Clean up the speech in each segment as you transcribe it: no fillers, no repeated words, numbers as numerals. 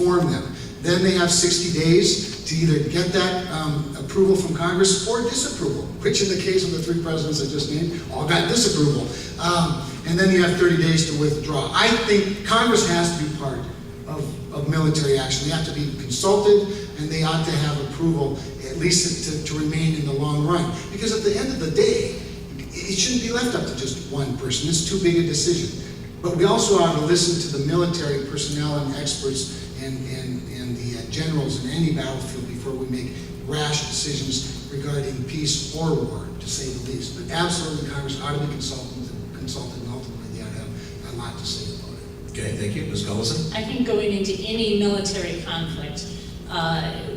inform them. Then they have 60 days to either get that approval from Congress or disapproval, which in the case of the 3 presidents I just named, all got disapproval. And then you have 30 days to withdraw. I think Congress has to be part of military action. They have to be consulted, and they ought to have approval, at least to remain in the long run. Because at the end of the day, it shouldn't be left up to just one person. It's too big a decision. But we also ought to listen to the military personnel and experts and the generals in any battlefield before we make rash decisions regarding peace or war, to say the least. But absolutely, Congress ought to be consulted, and ultimately they ought to have a lot to say about it. Okay, thank you. Ms. Collison? I think going into any military conflict,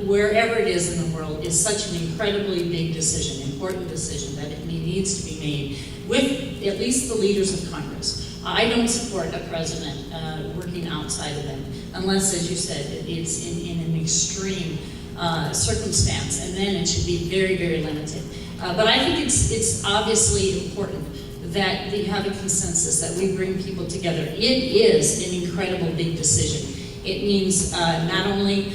wherever it is in the world, is such an incredibly big decision, important decision, that it needs to be made with at least the leaders of Congress. I don't support a president working outside of them, unless, as you said, it's in an extreme circumstance, and then it should be very, very limited. But I think it's obviously important that we have a consensus, that we bring people together. It is an incredible big decision. It means not only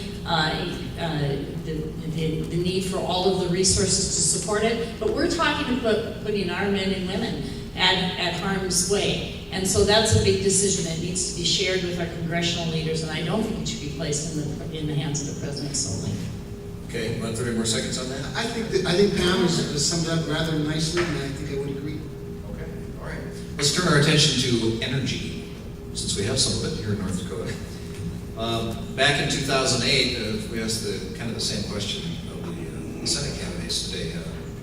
the need for all of the resources to support it, but we're talking about putting our men and women at harm's way. And so that's a big decision that needs to be shared with our congressional leaders, and I don't think it should be placed in the hands of the president solely. Okay, about 30 more seconds on that? I think Pam has summed it up rather nicely, and I think I would agree. Okay, all right. Let's turn our attention to energy, since we have some of it here in North Dakota. Back in 2008, we asked kind of the same question of the Senate candidates today.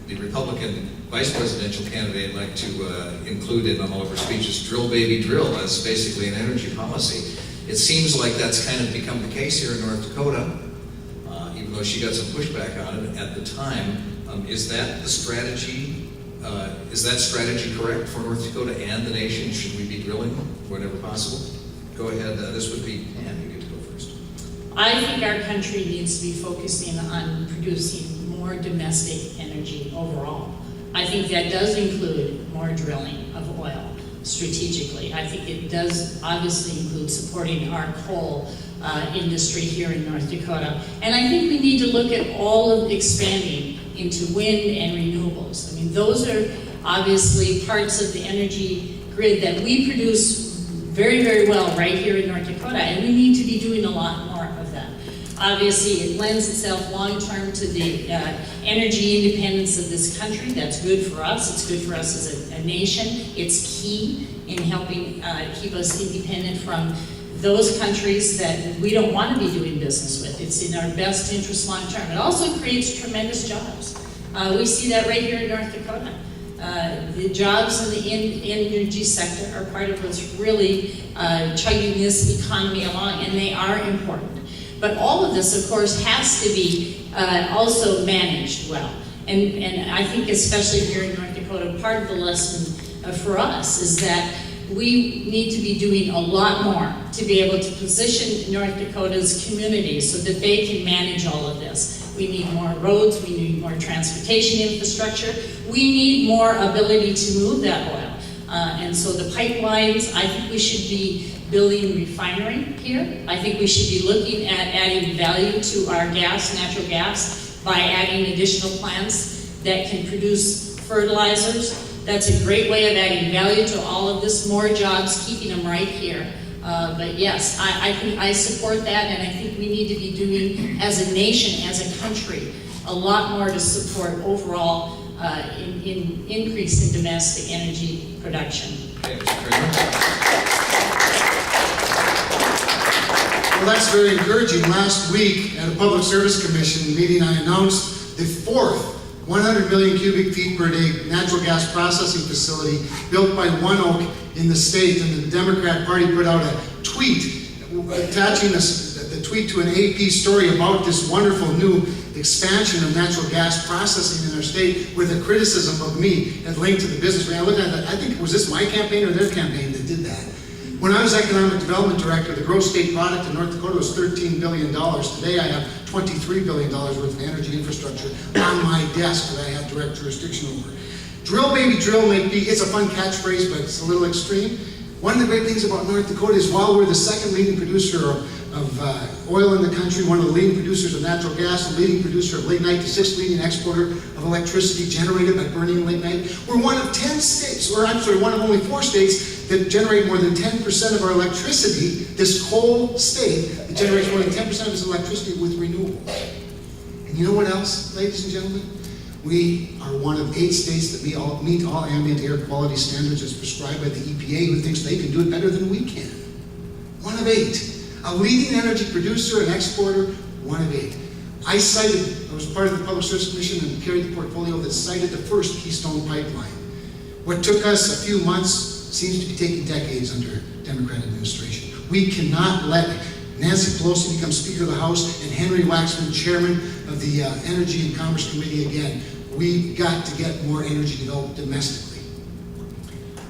The Republican vice presidential candidate liked to include in all of her speeches "drill, baby, drill" as basically an energy policy. It seems like that's kind of become the case here in North Dakota, even though she got some pushback on it at the time. Is that the strategy? Is that strategy correct for North Dakota and the nation? Should we be drilling whenever possible? Go ahead. This would be Ann. You get to go first. I think our country needs to be focusing on producing more domestic energy overall. I think that does include more drilling of oil strategically. I think it does obviously include supporting our coal industry here in North Dakota. And I think we need to look at all of expanding into wind and renewables. I mean, those are obviously parts of the energy grid that we produce very, very well right here in North Dakota, and we need to be doing a lot more of that. Obviously, it lends itself long-term to the energy independence of this country. That's good for us. It's good for us as a nation. It's key in helping keep us independent from those countries that we don't want to be doing business with. It's in our best interest long-term. It also creates tremendous jobs. We see that right here in North Dakota. The jobs in the energy sector are part of what's really chugging this economy along, and they are important. But all of this, of course, has to be also managed well. And I think especially here in North Dakota, part of the lesson for us is that we need to be doing a lot more to be able to position North Dakota's communities so that they can manage all of this. We need more roads, we need more transportation infrastructure, we need more ability to move that oil. And so the pipelines, I think we should be building refinery here. I think we should be looking at adding value to our gas, natural gas, by adding additional plants that can produce fertilizers. That's a great way of adding value to all of this, more jobs, keeping them right here. But yes, I support that, and I think we need to be doing, as a nation, as a country, a lot more to support overall in increase in domestic energy production. Okay, Mr. Cramer. Well, that's very encouraging. Last week at a Public Service Commission meeting, I announced the 4th 100 million cubic feet per day natural gas processing facility built by ONEOK in the state. And the Democrat Party put out a tweet attaching the tweet to an AP story about this wonderful new expansion of natural gas processing in our state, with a criticism of me and linked to the business. When I looked at that, I think, was this my campaign or their campaign that did that? When I was Economic Development Director, the gross state product in North Dakota was $13 billion. Today I have $23 billion worth of energy infrastructure on my desk that I have direct jurisdiction over. Drill, baby, drill may be, it's a fun catchphrase, but it's a little extreme. One of the great things about North Dakota is while we're the second leading producer of oil in the country, one of the leading producers of natural gas, the leading producer of lignite, the 6th leading exporter of electricity generated by burning lignite. We're one of 10 states, or I'm sorry, one of only 4 states that generate more than 10% of our electricity, this coal state that generates more than 10% of its electricity with renewables. And you know what else, ladies and gentlemen? We are one of 8 states that meet all ambient air quality standards as prescribed by the EPA, who thinks they can do it better than we can. One of 8. A leading energy producer and exporter, one of 8. I was part of the Public Service Commission and carried the portfolio that cited the first Keystone Pipeline. What took us a few months seems to be taking decades under Democrat administration. We cannot let Nancy Pelosi become Speaker of the House and Henry Waxman Chairman of the Energy and Commerce Committee again. We've got to get more energy developed domestically.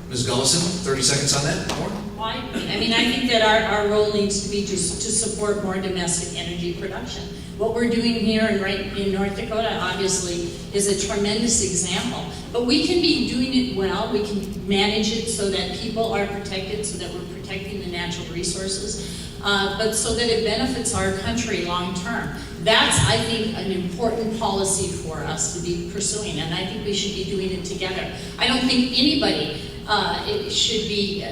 Ms. Gullison, 30 seconds on that. More? Well, I think that our role needs to be just to support more domestic energy production. What we're doing here in North Dakota, obviously, is a tremendous example. But we can be doing it well. We can manage it so that people are protected, so that we're protecting the natural resources, but so that it benefits our country long term. That's, I think, an important policy for us to be pursuing, and I think we should be doing it together. I don't think anybody should be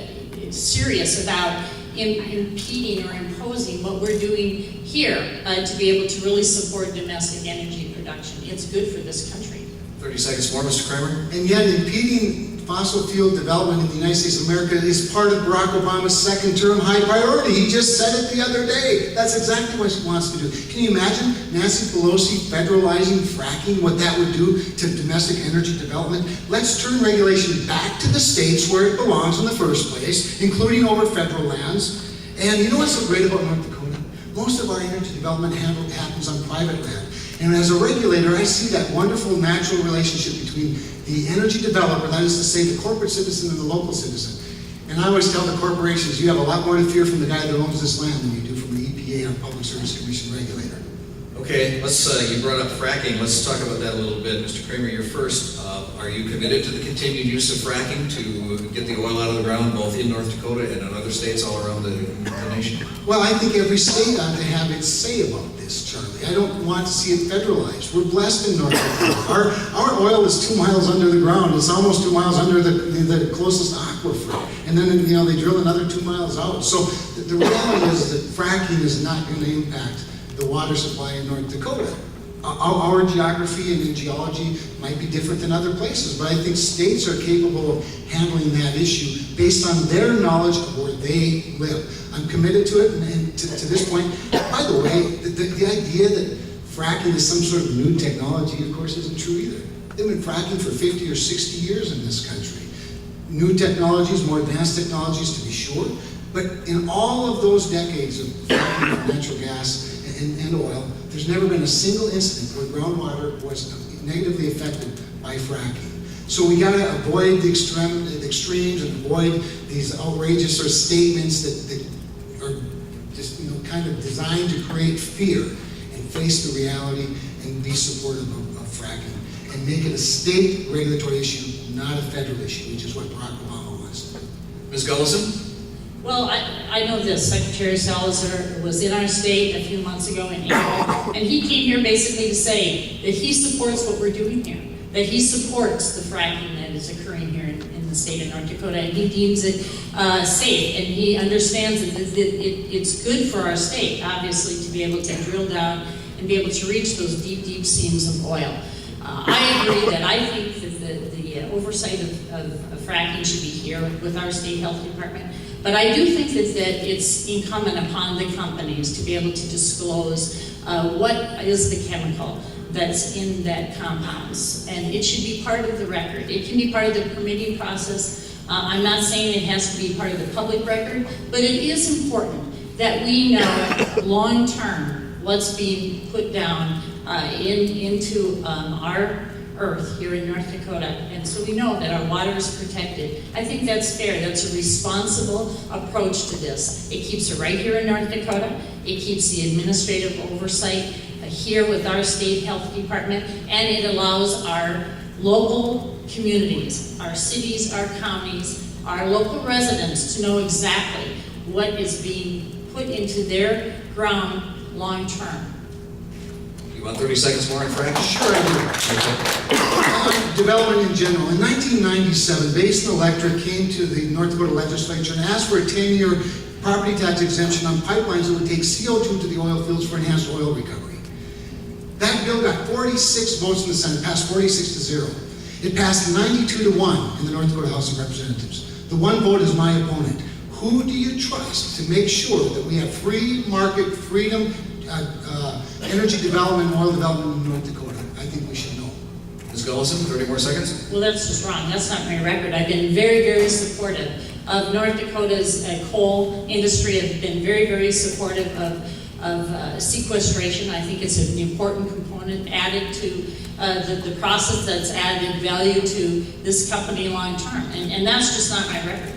serious about impeding or imposing what we're doing here to be able to really support domestic energy production. It's good for this country. 30 seconds more, Mr. Cramer. And yet impeding fossil fuel development in the United States of America is part of Barack Obama's second term high priority. He just said it the other day. That's exactly what he wants to do. Can you imagine Nancy Pelosi federalizing fracking, what that would do to domestic energy development? Let's turn regulation back to the states where it belongs in the first place, including over federal lands. And you know what's so great about North Dakota? Most of our energy development happens on private land. And as a regulator, I see that wonderful natural relationship between the energy developer, that is to say the corporate citizen and the local citizen. And I always tell the corporations, you have a lot more to fear from the guy that owns this land than you do from the EPA or Public Service Commission regulator. Okay, you brought up fracking. Let's talk about that a little bit. Mr. Cramer, you're first. Are you committed to the continued use of fracking to get the oil out of the ground, both in North Dakota and in other states all around the nation? Well, I think every state ought to have its say about this, Charlie. I don't want to see it federalized. We're blessed in North Dakota. Our oil is 2 miles under the ground. It's almost 2 miles under the closest aquifer. And then, they drill another 2 miles out. So the reality is that fracking is not going to impact the water supply in North Dakota. Our geography and geology might be different than other places, but I think states are capable of handling that issue based on their knowledge of where they live. I'm committed to it, and to this point, by the way, the idea that fracking is some sort of new technology, of course, isn't true either. They've been fracking for 50 or 60 years in this country. New technologies, more advanced technologies to be sure, but in all of those decades of fracking for natural gas and oil, there's never been a single incident where groundwater was negatively affected by fracking. So we got to avoid the extremes and avoid these outrageous sort of statements that are just kind of designed to create fear, and face the reality and be supportive of fracking and make it a state regulatory issue, not a federal issue, which is what Barack Obama wants. Ms. Gullison? Well, I know this. Secretary Salazar was in our state a few months ago in April, and he came here basically to say that he supports what we're doing here, that he supports the fracking that is occurring here in the state of North Dakota, and he deems it safe, and he understands that it's good for our state, obviously, to be able to drill down and be able to reach those deep, deep seams of oil. I agree that I think that the oversight of fracking should be here with our state health department. But I do think that it's incumbent upon the companies to be able to disclose what is the chemical that's in that compounds. And it should be part of the record. It can be part of the permitting process. I'm not saying it has to be part of the public record, but it is important that we know long-term what's being put down into our earth here in North Dakota, and so we know that our water is protected. I think that's fair. That's a responsible approach to this. It keeps it right here in North Dakota. It keeps the administrative oversight here with our state health department, and it allows our local communities, our cities, our counties, our local residents to know exactly what is being put into their ground long-term. You want 30 seconds more on frack? Sure I do. Development in general. In 1997, Basin Electric came to the North Dakota legislature and asked for a 10-year property tax exemption on pipelines that would take CO2 to the oil fields for enhanced oil recovery. That bill got 46 votes in the Senate, passed 46-0. It passed 92-1 in the North Dakota House of Representatives. The one vote is my opponent. Who do you trust to make sure that we have free market, freedom, energy development, and oil development in North Dakota? I think we should know. Ms. Gullison, 30 more seconds. Well, that's just wrong. That's not my record. I've been very, very supportive of North Dakota's coal industry. I've been very, very supportive of sequestration. I think it's an important component added to the process that's added value to this company long term. And that's just not my record.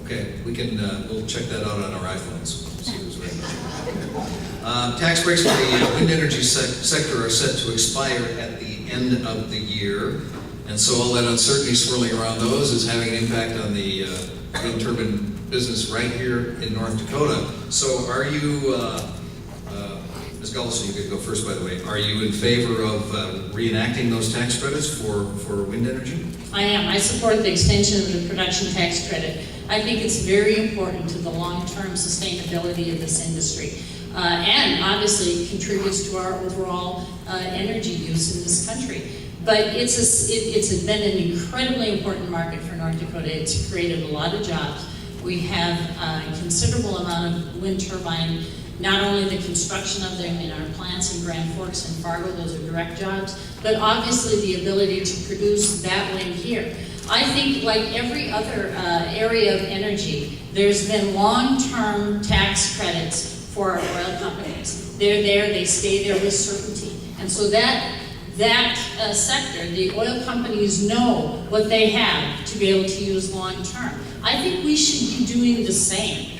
Okay, we can, we'll check that out on our iPhones. See who's right. Tax breaks for the wind energy sector are set to expire at the end of the year. And so all that uncertainty swirling around those is having an impact on the wind turbine business right here in North Dakota. So are you, Ms. Gullison, you could go first, by the way. Are you in favor of reenacting those tax credits for wind energy? I am. I support the extension of the production tax credit. I think it's very important to the long-term sustainability of this industry. And obviously it contributes to our overall energy use in this country. But it's been an incredibly important market for North Dakota. It's created a lot of jobs. We have a considerable amount of wind turbine, not only the construction of them in our plants in Grand Forks and Fargo, those are direct jobs, but obviously the ability to produce that wind here. I think like every other area of energy, there's been long-term tax credits for our oil companies. They're there, they stay there with certainty. And so that sector, the oil companies know what they have to be able to use long-term. I think we should be doing the same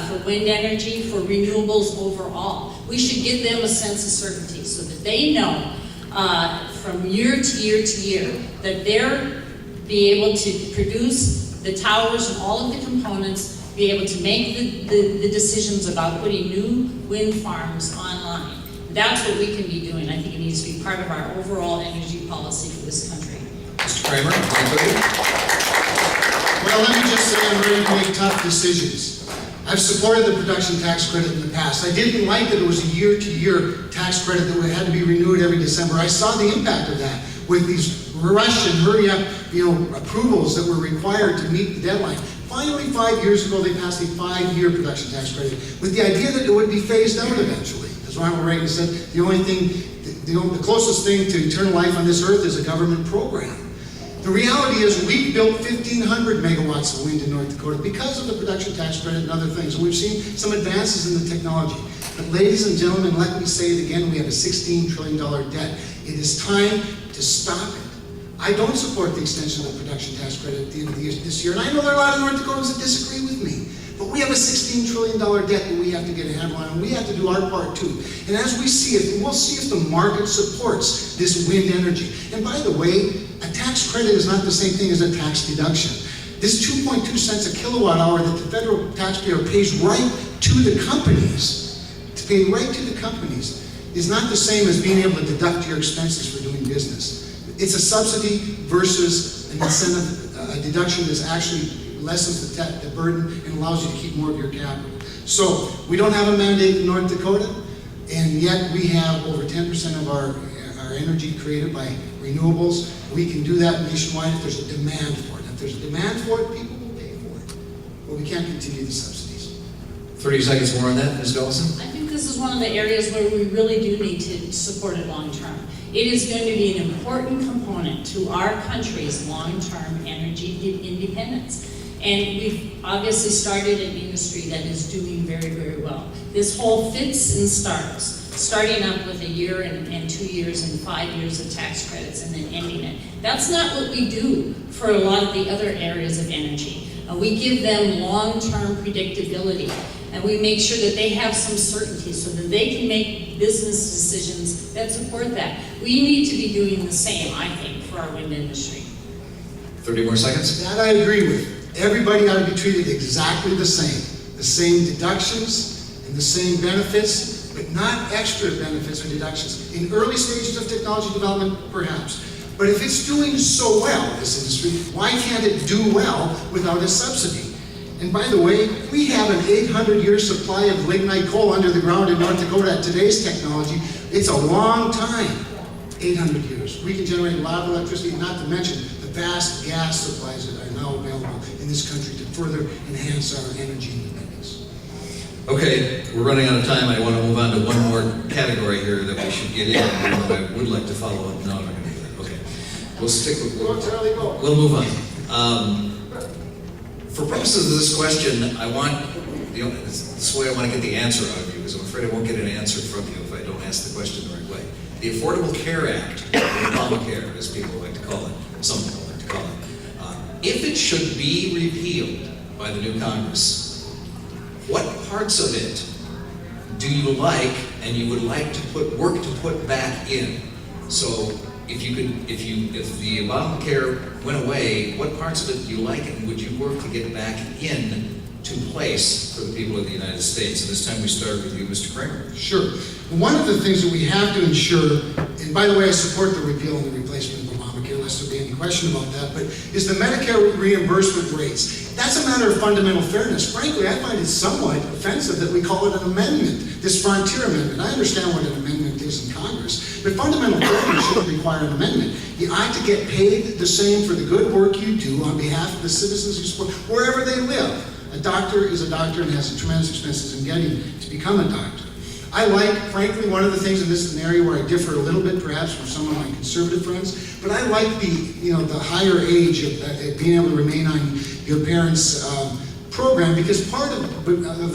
for wind energy, for renewables overall. We should give them a sense of certainty so that they know from year to year to year that they're be able to produce the towers and all of the components, be able to make the decisions about putting new wind farms online. That's what we can be doing. I think it needs to be part of our overall energy policy for this country. Mr. Cramer, Well, let me just say I'm ready to make tough decisions. I've supported the production tax credit in the past. I didn't like that it was a year-to-year tax credit that had to be renewed every December. I saw the impact of that with these rush and hurry up, approvals that were required to meet the deadline. Finally, 5 years ago, they passed a 5-year production tax credit with the idea that it would be phased out eventually. As Ronald Reagan said, the closest thing to eternal life on this earth is a government program. The reality is we've built 1,500 megawatts of wind in North Dakota because of the production tax credit and other things. And we've seen some advances in the technology. But ladies and gentlemen, let me say it again, we have a $16 trillion debt. It is time to stop it. I don't support the extension of the production tax credit at the end of this year. And I know there are a lot of North Dakotans that disagree with me. But we have a $16 trillion debt that we have to get a handle on, and we have to do our part too. And as we see it, we'll see if the market supports this wind energy. And by the way, a tax credit is not the same thing as a tax deduction. This 2.2 cents a kilowatt hour that the federal taxpayer pays right to the companies, is not the same as being able to deduct your expenses for doing business. It's a subsidy versus an incentive, a deduction that actually lessens the burden and allows you to keep more of your capital. So we don't have a mandate in North Dakota, and yet we have over 10% of our energy created by renewables. We can do that nationwide if there's a demand for it. If there's a demand for it, people will pay for it. But we can't continue the subsidies. 30 seconds more on that, Ms. Gullison. I think this is one of the areas where we really do need to support it long term. It is going to be an important component to our country's long-term energy independence. And we've obviously started an industry that is doing very, very well. This whole fits and starts, starting up with a year and 2 years and 5 years of tax credits and then ending it. That's not what we do for a lot of the other areas of energy. We give them long-term predictability, and we make sure that they have some certainty so that they can make business decisions that support that. We need to be doing the same, I think, for our wind industry. 30 more seconds. That I agree with. Everybody ought to be treated exactly the same. The same deductions and the same benefits, but not extra benefits or deductions. In early stages of technology development, perhaps. But if it's doing so well, this industry, why can't it do well without a subsidy? And by the way, we have an 800-year supply of lignite coal under the ground in North Dakota at today's technology. It's a long time, 800 years. We can generate a lot of electricity, not to mention the vast gas supplies that are now available in this country to further enhance our energy independence. Okay, we're running out of time. I want to move on to one more category here that we should get in, and I would like to follow up. No, I'm not going to do that. Okay. We'll stick with, we'll move on. For purposes of this question, I want, this way I want to get the answer out of you, because I'm afraid I won't get an answer from you if I don't ask the question the right way. The Affordable Care Act, or Obamacare, as people like to call it, some people like to call it, if it should be repealed by the new Congress, what parts of it do you like and you would like to work to put back in? So if the Obamacare went away, what parts of it do you like and would you work to get back in to place for the people of the United States? And this time we start with you, Mr. Cramer. Sure. One of the things that we have to ensure, and by the way, I support the repeal and the replacement of Obamacare, lest there be any question about that, but is the Medicare reimbursement rates. That's a matter of fundamental fairness. Frankly, I find it somewhat offensive that we call it an amendment, this frontier amendment. I understand what an amendment is in Congress, but fundamental fairness shouldn't require an amendment. You ought to get paid the same for the good work you do on behalf of the citizens you support, wherever they live. A doctor is a doctor and has tremendous expenses in getting to become a doctor. I like, frankly, one of the things, and this is an area where I differ a little bit perhaps from some of my conservative friends, but I like the higher age of being able to remain on your parents' program, because part of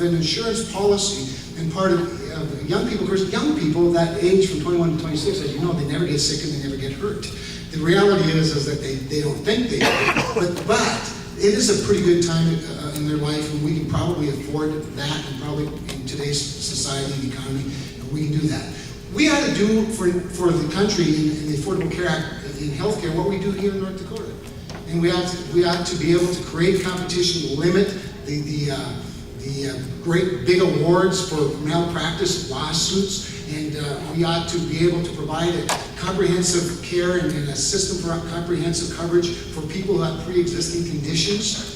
an insurance policy and part of young people, of course, young people that age from 21 to 26, as you know, they never get sick and they never get hurt. The reality is that they don't think they do, but it is a pretty good time in their life, and we can probably afford that, and probably in today's society and economy, we can do that. We ought to do for the country in the Affordable Care Act in healthcare what we do here in North Dakota, and we ought to be able to create competition, limit the great big awards for malpractice lawsuits, and we ought to be able to provide a comprehensive care and a system for comprehensive coverage for people who have pre-existing conditions.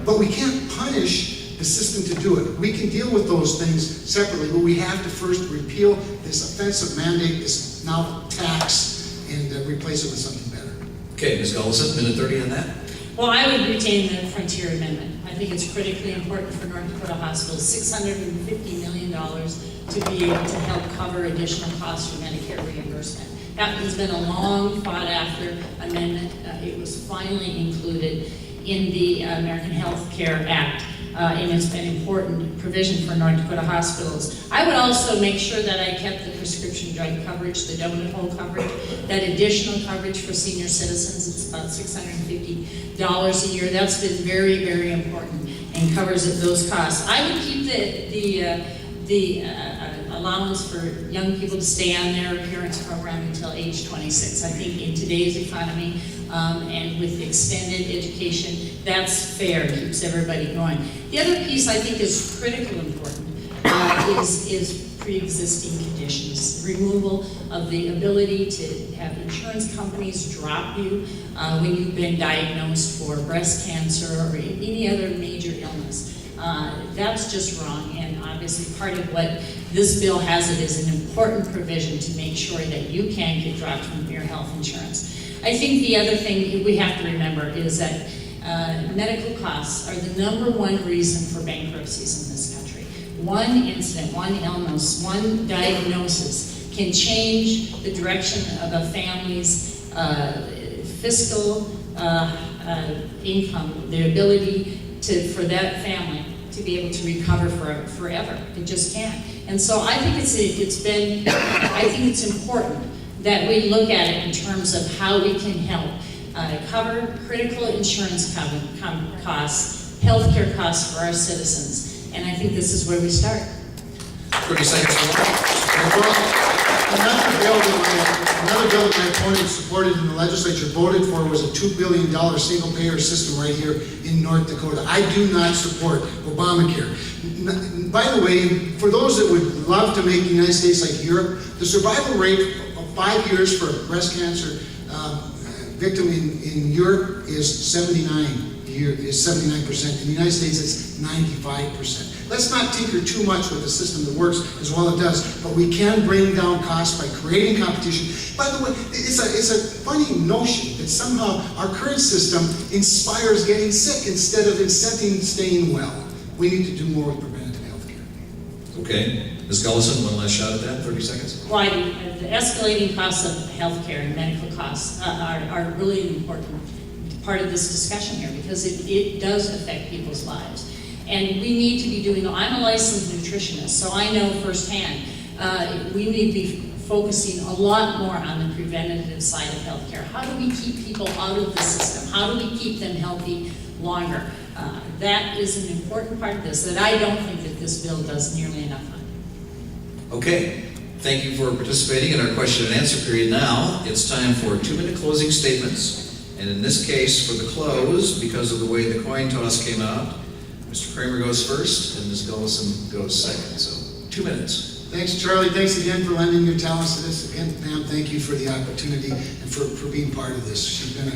But we can't punish the system to do it. We can deal with those things separately, but we have to first repeal this offensive mandate, this now tax, and replace it with something better. Okay, Ms. Gullison, minute 30 on that. Well, I would retain the Frontier Amendment. I think it's critically important for North Dakota hospitals, $650 million to be able to help cover additional costs for Medicare reimbursement. That has been a long fought after amendment. It was finally included in the American Health Care Act, and it's been an important provision for North Dakota hospitals. I would also make sure that I kept the prescription drug coverage, the donut hole coverage, that additional coverage for senior citizens. It's about $650 a year. That's been very, very important and covers those costs. I would keep the allowance for young people to stay on their parents' program until age 26. I think in today's economy and with extended education, that's fair, keeps everybody going. The other piece I think is critically important is pre-existing conditions. Removal of the ability to have insurance companies drop you when you've been diagnosed for breast cancer or any other major illness. That's just wrong, and obviously part of what this bill has it is an important provision to make sure that you can get dropped from your health insurance. I think the other thing we have to remember is that medical costs are the #1 reason for bankruptcies in this country. One incident, one illness, one diagnosis can change the direction of a family's fiscal income, their ability for that family to be able to recover forever. It just can't. And so I think it's important that we look at it in terms of how we can help cover critical insurance costs, healthcare costs for our citizens. And I think this is where we start. 30 seconds more. Another bill that my opponents supported in the legislature voted for was a $2 billion single-payer system right here in North Dakota. I do not support Obamacare. By the way, for those that would love to make the United States like Europe, the survival rate of 5 years for a breast cancer victim in Europe is 79%. In the United States, it's 95%. Let's not tinker too much with a system that works as well as it does, but we can bring down costs by creating competition. By the way, it's a funny notion that somehow our current system inspires getting sick instead of incenting staying well. We need to do more with preventative health care. Okay. Ms. Gullison, one last shot at that, 30 seconds. Why the escalating costs of healthcare and medical costs are really an important part of this discussion here, because it does affect people's lives. And we need to be doing, I'm a licensed nutritionist, so I know firsthand, we need to be focusing a lot more on the preventative side of healthcare. How do we keep people out of the system? How do we keep them healthy longer? That is an important part of this that I don't think that this bill does nearly enough on. Okay. Thank you for participating in our question and answer period. Now, it's time for 2-minute closing statements. And in this case, for the close, because of the way the coin toss came out, Mr. Cramer goes first and Ms. Gullison goes second. So 2 minutes. Thanks, Charlie. Thanks again for lending your talents to this. Again, Pam, thank you for the opportunity and for being part of this. She's been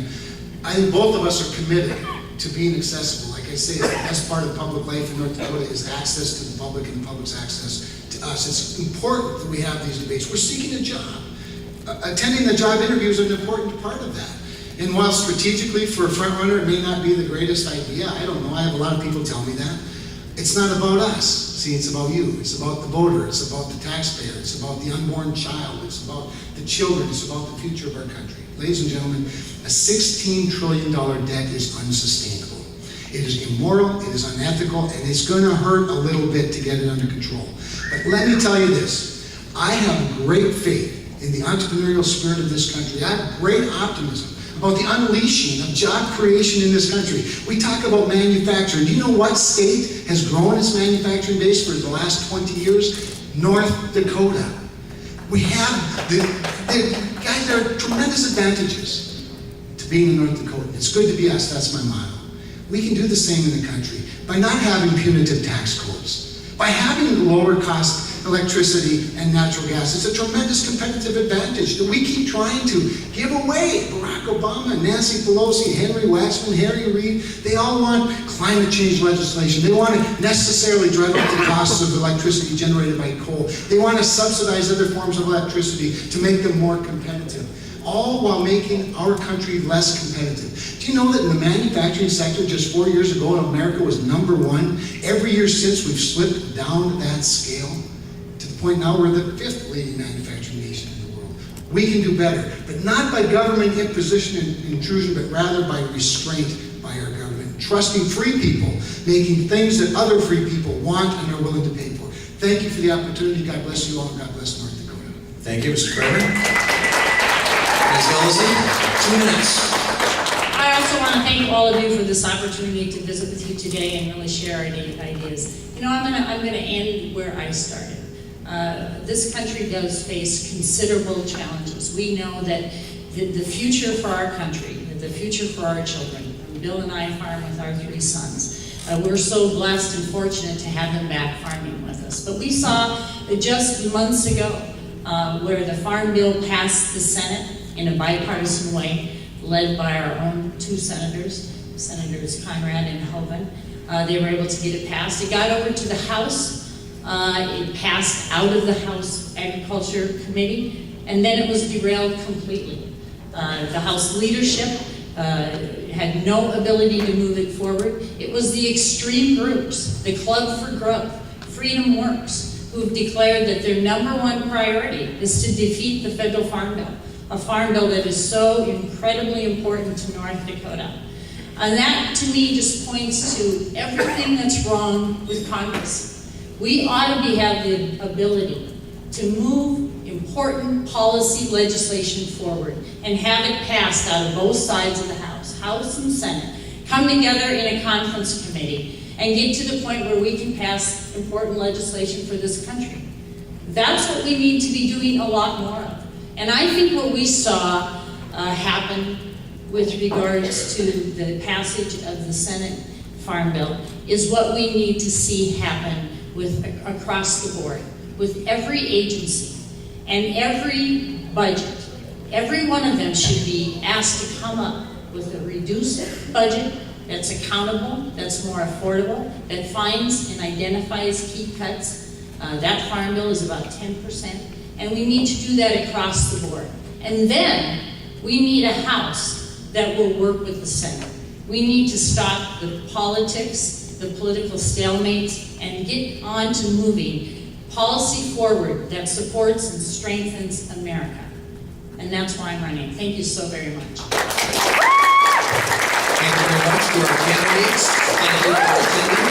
I think both of us are committed to being accessible. Like I say, the best part of public life in North Dakota is access to the public and the public's access to us. It's important that we have these debates. We're seeking a job. Attending the job interview is an important part of that. And while strategically for a front runner it may not be the greatest idea, I don't know, I have a lot of people tell me that, it's not about us. See, it's about you. It's about the voter. It's about the taxpayer. It's about the unborn child. It's about the children. It's about the future of our country. Ladies and gentlemen, a $16 trillion debt is unsustainable. It is immoral, it is unethical, and it's going to hurt a little bit to get it under control. But let me tell you this, I have great faith in the entrepreneurial spirit of this country. I have great optimism about the unleashing of job creation in this country. We talk about manufacturing. Do you know what state has grown its manufacturing base for the last 20 years? North Dakota. We have, guys, there are tremendous advantages to being in North Dakota. It's good to be us, that's my motto. We can do the same in the country by not having punitive tax codes, by having lower cost electricity and natural gas. It's a tremendous competitive advantage that we keep trying to give away. Barack Obama, Nancy Pelosi, Henry Waxman, Harry Reid, they all want climate change legislation. They want to necessarily drive up the costs of electricity generated by coal. They want to subsidize other forms of electricity to make them more competitive, all while making our country less competitive. Do you know that in the manufacturing sector just 4 years ago, America was #1? Every year since, we've slipped down that scale to the point now we're the 5th leading manufacturing nation in the world. We can do better, but not by government imposition and intrusion, but rather by restraint by our government, trusting free people, making things that other free people want and are willing to pay for. Thank you for the opportunity. God bless you all, and God bless North Dakota. Thank you, Mr. Cramer. Ms. Gullison, 2 minutes. I also want to thank all of you for this opportunity to visit with you today and really share our ideas. You know, I'm gonna end where I started. This country does face considerable challenges. We know that the future for our country, the future for our children, Bill and I farm with our 3 sons. We're so blessed and fortunate to have them back farming with us. But we saw just months ago where the Farm Bill passed the Senate in a bipartisan way, led by our own 2 senators, Senators Conrad and Hoeven. They were able to get it passed. It got over to the House. It passed out of the House Agriculture Committee, and then it was derailed completely. The House leadership had no ability to move it forward. It was the extreme groups, the Club for Growth, Freedom Works, who've declared that their #1 priority is to defeat the federal farm bill, a farm bill that is so incredibly important to North Dakota. And that, to me, just points to everything that's wrong with Congress. We ought to have the ability to move important policy legislation forward and have it passed out of both sides of the House and Senate, come together in a conference committee, and get to the point where we can pass important legislation for this country. That's what we need to be doing a lot more of. And I think what we saw happen with regards to the passage of the Senate Farm Bill is what we need to see happen with across the board, with every agency and every budget. Every one of them should be asked to come up with a reduced budget that's accountable, that's more affordable, that finds and identifies key cuts. That farm bill is about 10%, and we need to do that across the board. And then we need a House that will work with the Senate. We need to stop the politics, the political stalemates, and get on to moving policy forward that supports and strengthens America. And that's why I'm running. Thank you so very much. Thank you very much to our candidates. Thank you for attending.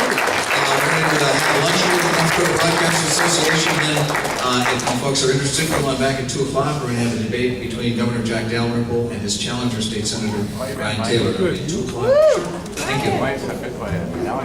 We're going to have lunch here at the North Dakota Broadcasters Association. Then, if you folks are interested, come on back at 2 o'clock. We're going to have a debate between Governor Jack Dalrymple and his challenger, State Senator Ryan Taylor. At 2 o'clock. Thank you. Now I